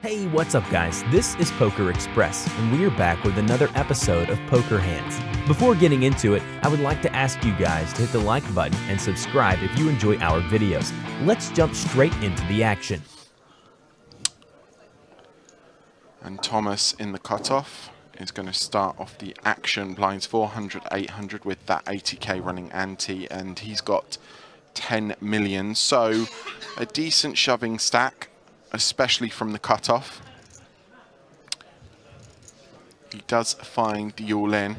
Hey, what's up guys? This is Poker Express, and we are back with another episode of Poker Hands. Before getting into it, I would like to ask you guys to hit the like button and subscribe if you enjoy our videos. Let's jump straight into the action. And Thomas in the cutoff is going to start off the action blinds 400, 800 with that 80k running ante, and he's got 10 million. So a decent shoving stack, especially from the cutoff. He does find the all-in.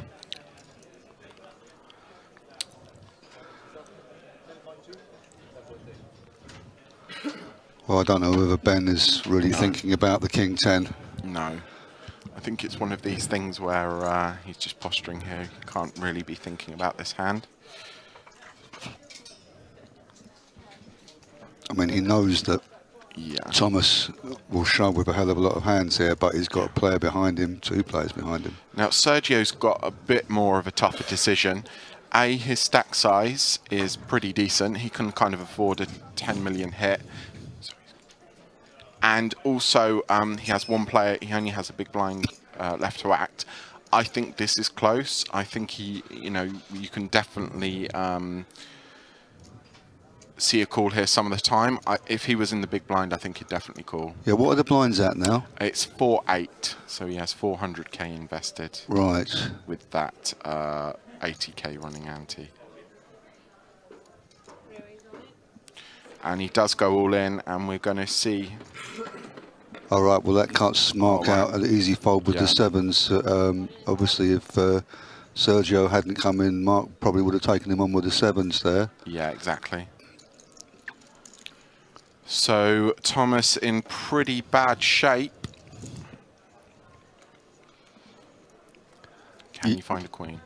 Well, I don't know whether Ben is really thinking about the King 10. No. I think it's one of these things where he's just posturing here. He can't really be thinking about this hand. I mean, he knows that Yeah. Thomas will shove with a hell of a lot of hands here, but he's got a player behind him, 2 players behind him. Now, Sergio's got a bit more of a tougher decision. His stack size is pretty decent. He can kind of afford a 10 million hit. And also, he has one player, he only has a big blind left to act. I think this is close. I think he, you can definitely see a call here some of the time. If he was in the big blind, I think he'd definitely call. Yeah, what are the blinds at now? It's 4-8, so he has 400k invested. Right. With that 80k running ante. And he does go all in, and we're going to see. All right, well, that cuts Mark out an easy fold with the 7s. Obviously, if Sergio hadn't come in, Mark probably would have taken him on with the 7s there. Yeah, exactly. So Thomas in pretty bad shape. Can you find a queen?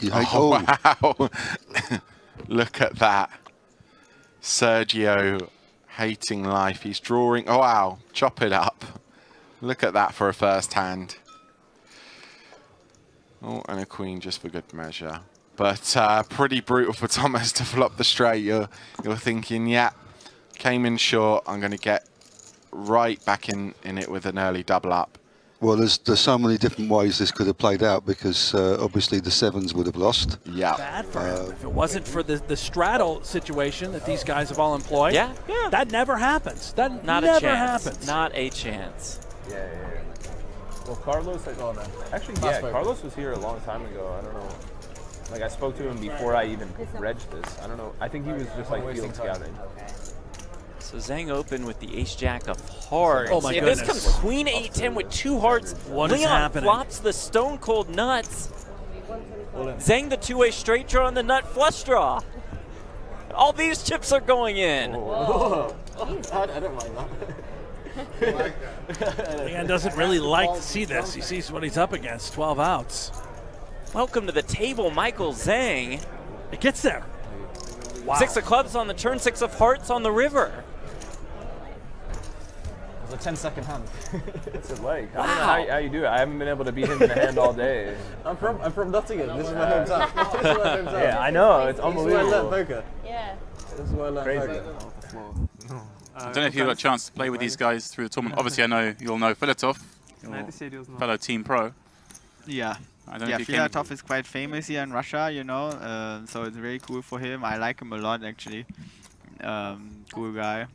Wow. Look at that. Sergio hating life. He's drawing. Oh, wow. Chop it up. Look at that for a first hand. Oh, and a queen just for good measure. But pretty brutal for Thomas to flop the straight. You're thinking, yeah, came in short. I'm going to get right back in it with an early double up. Well, there's so many different ways this could have played out, because obviously the 7s would have lost. Yeah. Bad for him. If it wasn't for the straddle situation that these guys have all employed, yeah. that never happens. That Not never a chance. happens. Not a chance. Yeah. Well, Carlos, actually, Carlos was here a long time ago. I don't know. Like, I spoke to him before I even regged this. I don't know. I think he was just like field scouting. So Zhang open with the ace-jack of hearts. Oh my if goodness. this comes queen 8-10 with 2 hearts, What is Leon happening? flops the stone cold nuts. Zhang the 2-way straight draw on the nut flush draw. All these chips are going in. I don't mind that. Leon doesn't really like to see this. He sees what he's up against, 12 outs. Welcome to the table, Michael Zhang. It gets there. Wow. 6 of clubs on the turn, 6 of hearts on the river. It was a 10-second hand. What's it like? I don't know how you do it. I haven't been able to beat him in a hand all day. I'm from Nottingham. This is my hometown. This is my hometown. Yeah, I know. It's unbelievable. This is where I learned poker. Yeah. This is where I learned poker. I don't know if you got a chance to play with these guys through the tournament. Obviously, I know you'll know Filatov, your fellow team pro. Yeah. I don't know if Filatov is quite famous here in Russia, so it's very cool for him. I like him a lot, actually. Cool guy.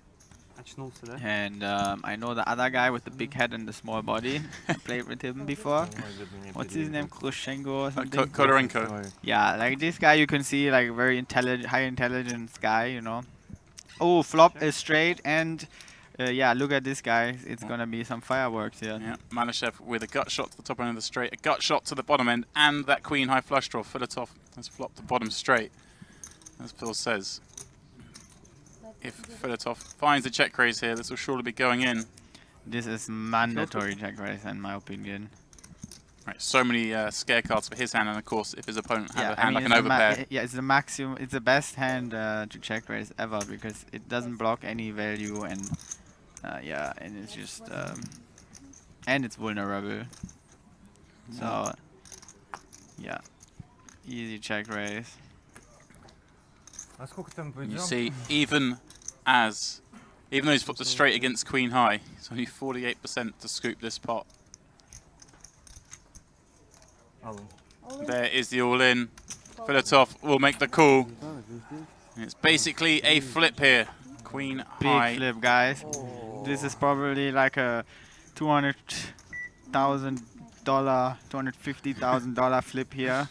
And I know the other guy with the big head and the small body. I played with him before. What's his name? Krushenko or something? Kodorenko. Yeah, like this guy you can see, like very intelligent, high intelligence guy, Oh, flop is straight, and yeah, look at this guy. It's gonna be some fireworks here. Yeah, Malashev with a gut shot to the top end of the straight, a gut shot to the bottom end, and that queen high flush draw. Filatov has flopped the bottom straight, as Phil says. If Filatov finds a check raise here, this will surely be going in. This is mandatory check raise, in my opinion. Right, so many scare cards for his hand, and of course, if his opponent has a hand like an overpair. Yeah, it's the maximum. It's the best hand to check raise ever, because it doesn't block any value, and yeah, and it's just and it's vulnerable. So yeah, easy check raise. You see, even as Even though he's flipped a straight against queen high, it's only 48% to scoop this pot. There is the all-in. Filatov will make the call. And it's basically a flip here. Queen high. Big flip, guys. This is probably like a $200,000, $250,000 flip here.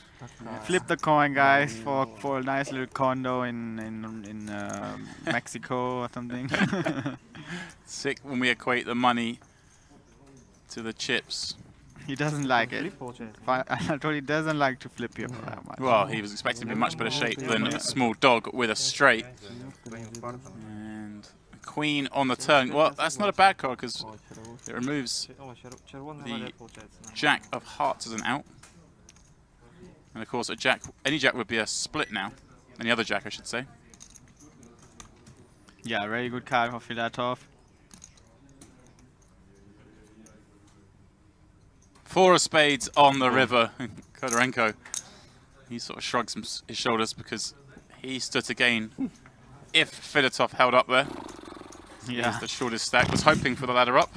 Flip the coin, guys, for a nice little condo in Mexico or something. Sick when we equate the money to the chips. He doesn't like it. Anatoly doesn't like to flip here for that much. Well, he was expecting to be in much better shape than a small dog with a straight. And a queen on the turn. Well, that's not a bad card because it removes the jack of hearts as an out. And of course, a jack, any jack would be a split now. Any other jack, I should say. Yeah, very good card for Filatov. 4 of spades on the river. Kodorenko, he sort of shrugs his shoulders because he stood to gain if Filatov held up there. Yeah. The shortest stack. Was hoping for the ladder up.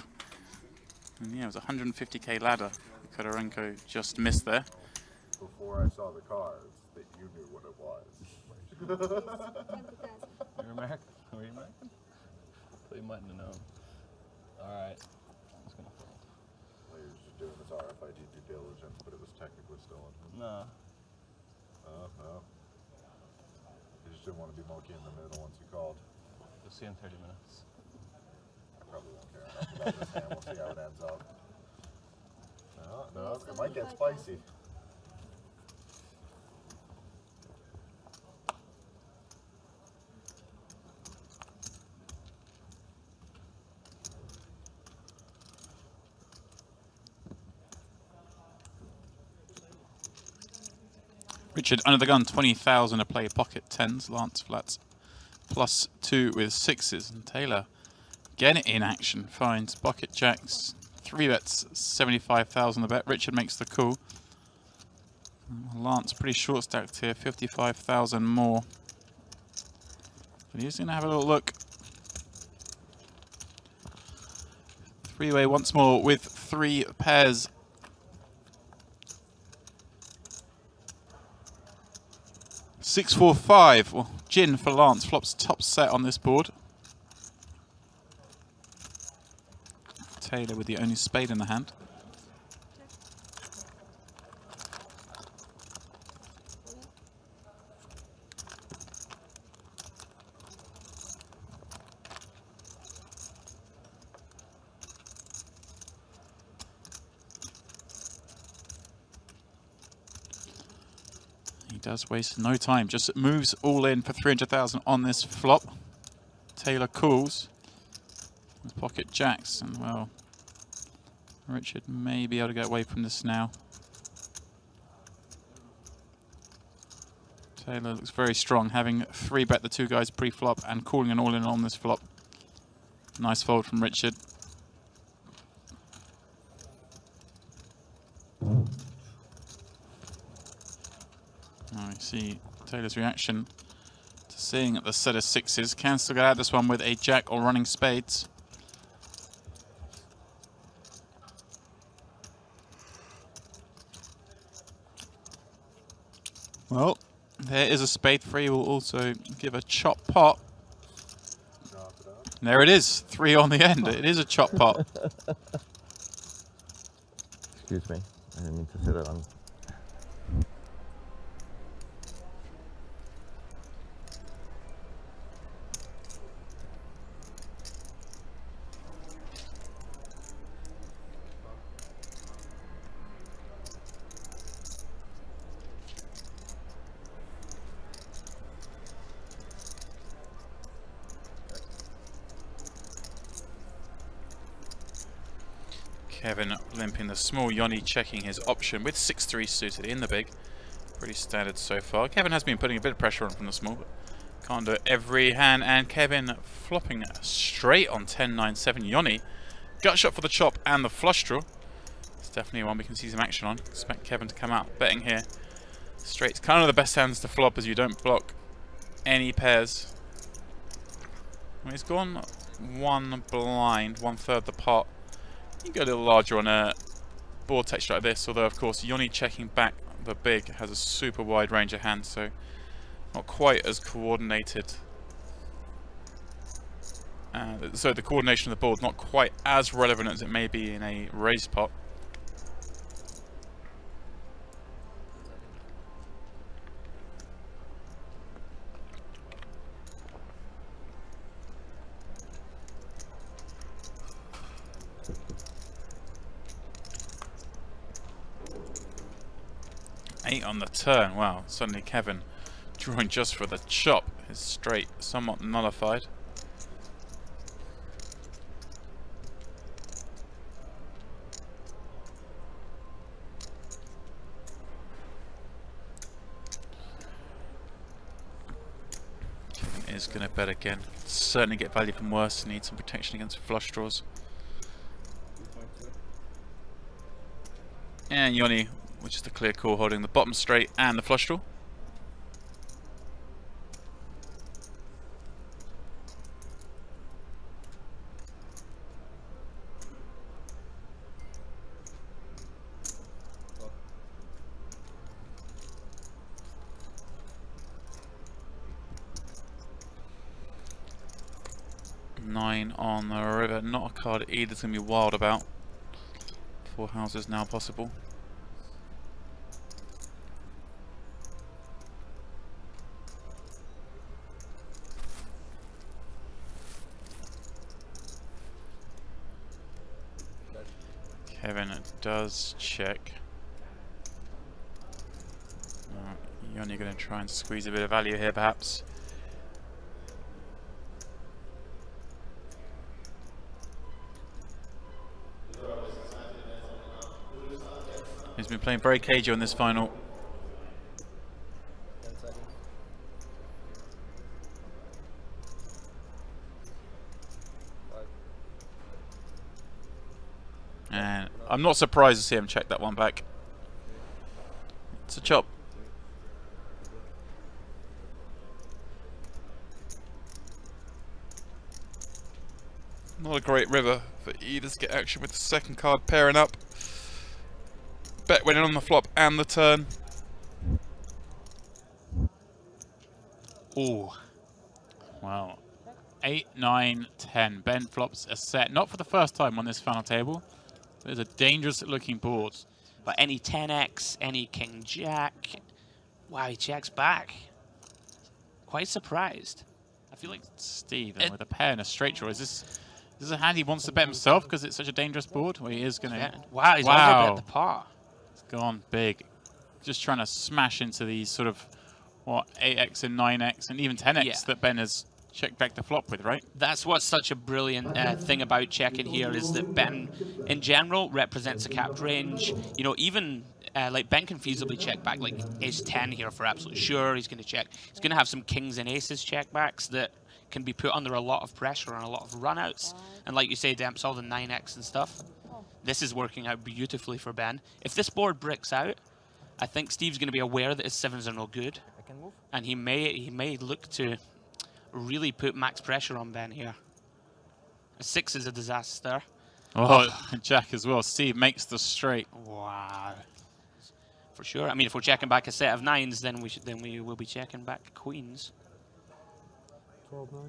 And yeah, it was a 150k ladder. Kodorenko just missed there. Before I saw the cards, that you knew what it was. You're American? Were you American? So you mightn't have known. Alright. Well, he was just doing his RFID due diligence, but it was technically stolen. No. Oh, no. He just didn't want to be monkey in the middle once he called. You'll see in 30 minutes. I probably won't care enough about this hand. We'll see how it ends up. No, it might get spicy. Richard under the gun, 20,000 to play pocket 10s, Lance flats, +2 with 6s, and Taylor again in action, finds pocket jacks, 3 bets, 75,000 the bet. Richard makes the call. Lance pretty short stacked here, 55,000 more. But he's going to have a little look. 3-way once more with 3 pairs. Six, 4, 5. Well, gin for Lance. Flops top set on this board. Taylor with the only spade in the hand. Does waste no time, just moves all in for 300,000 on this flop. Taylor calls with pocket jacks, and well, Richard may be able to get away from this now. Taylor looks very strong, having 3-bet the 2 guys pre-flop and calling an all-in on this flop. Nice fold from Richard. Now you see Taylor's reaction to seeing the set of 6s. Can still get out this one with a jack or running spades. Well, there is a spade. 3 will also give a chop pot. And there it is, 3 on the end. It is a chop pot. Excuse me, I didn't mean to say that on. Kevin limping the small Yoni, checking his option with 6-3 suited in the big. Pretty standard so far. Kevin has been putting a bit of pressure on from the small, but can't do it every hand. And Kevin flopping straight on 10-9-7 Yoni. Gut shot for the chop and the flush draw. It's definitely one we can see some action on. Expect Kevin to come out betting here. Straight's kind of the best hands to flop as you don't block any pairs. Well, he's gone one blind, 1/3 the pot. You can go a little larger on a board texture like this, although of course Yoni checking back the big has a super wide range of hands, so not quite as coordinated. So the coordination of the board not quite as relevant as it may be in a raised pot. Eight on the turn. Wow, suddenly Kevin drawing just for the chop. His straight somewhat nullified. Kevin is going to bet again. Certainly get value from worse. Need some protection against flush draws. And Yoni, which is the clear call, holding the bottom straight and the flush draw. Nine on the river, not a card either's going to be wild about. 4 houses now possible. Kevin does check. You're only going to try and squeeze a bit of value here, perhaps. He's been playing very cagey on this final. And I'm not surprised to see him check that one back. It's a chop. Not a great river for either to get action with the second card pairing up. Bet winning on the flop and the turn. Oh, wow. 8, 9, 10. Ben flops a set. Not for the first time on this final table. There's a dangerous looking board. But any 10x, any king jack. Wow, he checks back. Quite surprised. I feel like Steve, with a pair and a straight draw, is this a hand he wants to bet himself because it's such a dangerous board? Well, he is going to. Wow, he's over bet the par. It's gone big. Just trying to smash into these sort of, what, 8x and 9x and even 10x that Ben has checked back the flop with, right? That's what's such a brilliant thing about checking here is that Ben, in general, represents a capped range. You know, even like Ben can feasibly check back like ace 10 here for absolute sure. He's going to check. He's going to have some kings and aces checkbacks that can be put under a lot of pressure and a lot of runouts. And like you say, Demps, all the 9x and stuff. This is working out beautifully for Ben. If this board bricks out, I think Steve's going to be aware that his 7s are no good. And he may look to really put max pressure on Ben here. A 6 is a disaster. Oh, Jack as well. Steve makes the straight. Wow. For sure. I mean, if we're checking back a set of 9s, then we will be checking back queens. 12, 9.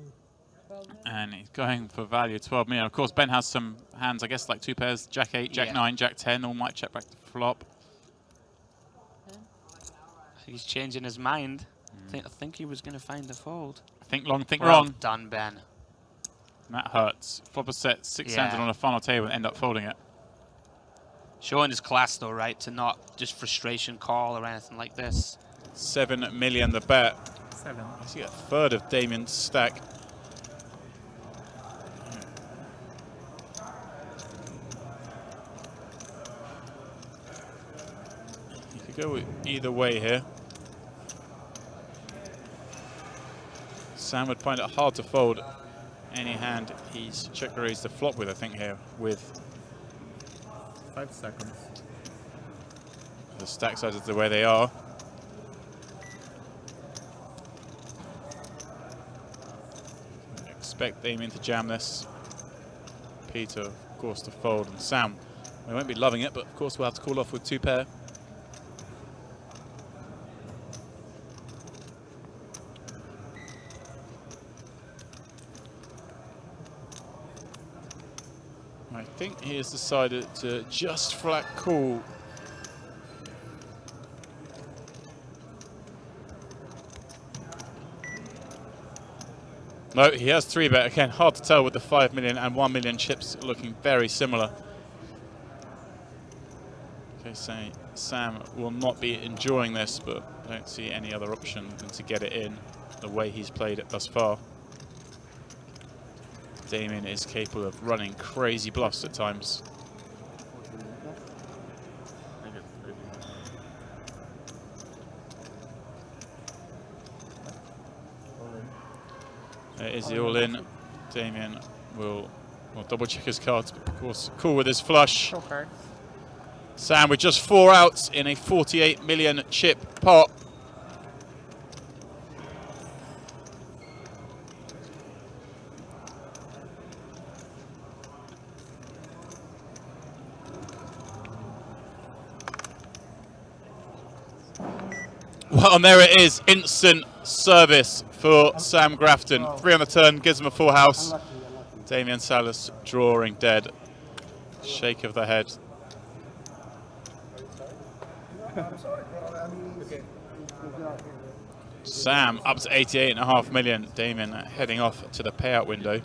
And he's going for value, 12 million. Of course, Ben has some hands, I guess, like 2 pairs, Jack 8, Jack 9, Jack 10. All might check back the flop. He's changing his mind. I think he was going to find the fold. Think long, think well wrong. Done, Ben. That hurts. Flop a set, 6 hands on a final table and end up folding it. Showing his class, though, right? To not just frustration call or anything like this. 7 million the bet. 7. I see a third of Damien's stack. You could go either way here. Sam would find it hard to fold any hand he's check raised the flop with, I think, here with 5 seconds. The stack sizes the way they are. expect Damien to jam this. Peter, of course, to fold, and Sam, we won't be loving it, but of course we'll have to call off with 2 pair. I think he has decided to just flat call. No, he has 3-bet. Again, hard to tell with the 5 million and 1 million chips looking very similar. Okay, so Sam will not be enjoying this, but I don't see any other option than to get it in the way he's played it thus far. Damien is capable of running crazy bluffs at times. Is he all in? Damien will double check his cards, but of course cool with his flush. Okay. Sam with just 4 outs in a 48 million chip pot. Well, and there it is, instant service for Sam Grafton. 3 on the turn, gives him a full house. Damien Salas drawing dead. Shake of the head. Sam up to 88.5 million. Damien heading off to the payout window.